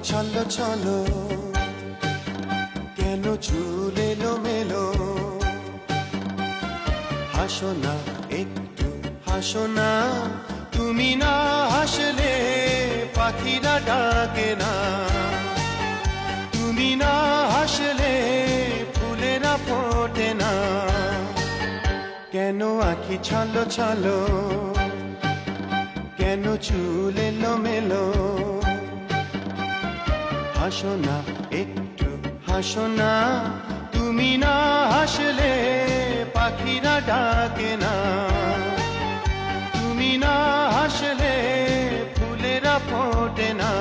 চলো চলো কেন চুল এলোমেলো হাসো না একটু হাসো না তুমি না হাসলে পাখিরা ডাকে না তুমি না হাসলে ফুলেরা ফোটে না কেন আঁখি ছলো ছলো কেন চুল এলোমেলো হাসো না একটু হাসো না তুমি না হাসলে পাখিরা ডাকে না তুমি না হাসলে ফুলেরা ফোটে না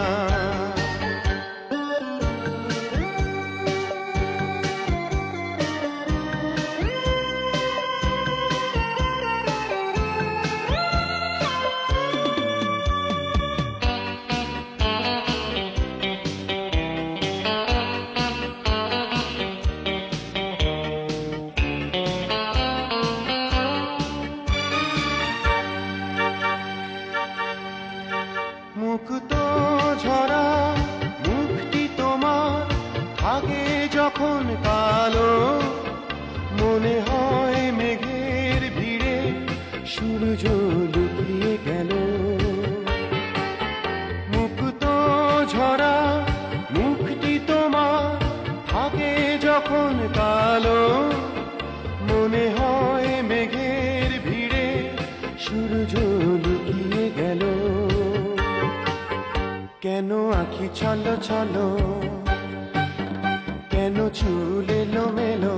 মুখ তো ঝরা মুখটি তোমার আগে যখন কালো মনে হয় মেঘের ভিড়ে সূর্য লুকিয়ে গেল মুখ তো ঝরা মুখটি তোমার আগে যখন কালো মনে হয় মেঘের ভিড়ে সূর্য লুকিয়ে গেল কেন আঁখি ছলো ছলো কেন চুল এলোমেলো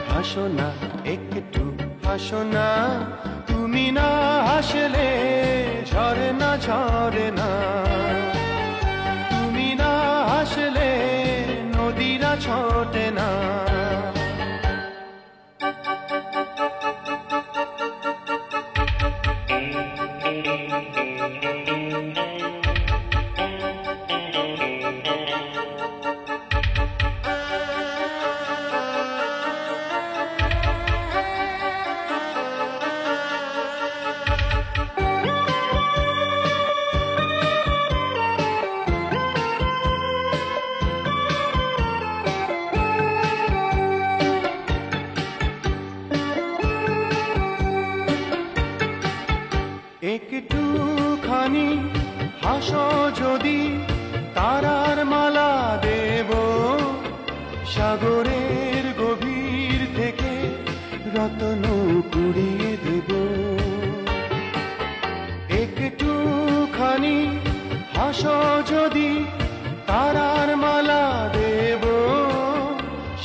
হাসো না একটু হাসো না তুমি না হাসলে ঝরে না ঝরে না তুমি না হাসলে নদীরা ছোটে না একটুখানি হাসো যদি তারার মালা দেব সাগরের গভীর থেকে রত্ন কুড়িয়ে দেব একটুখানি হাসো যদি তারার মালা দেব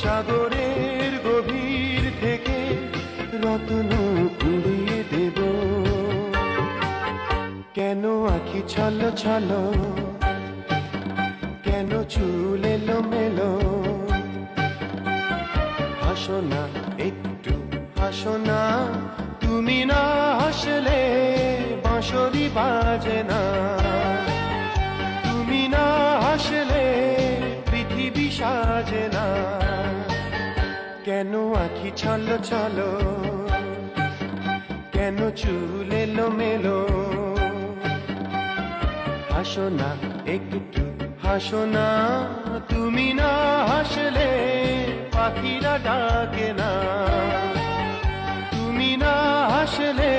সাগরের গভীর থেকে রত্ন কুড়িয়ে দেব কেন আঁখি ছলো ছলো কেন চুল এলোমেলো হাসো না একটু হাসো না তুমি না হাসলে বাঁশরি বাজে না তুমি না হাসলে পৃথিবী সাজে না কেন আঁখি ছলো ছলো কেন চুল এলোমেলো হাসো না একটু হাসো না তুমি না হাসলে পাখিরা ডাকে না তুমি না হাসলে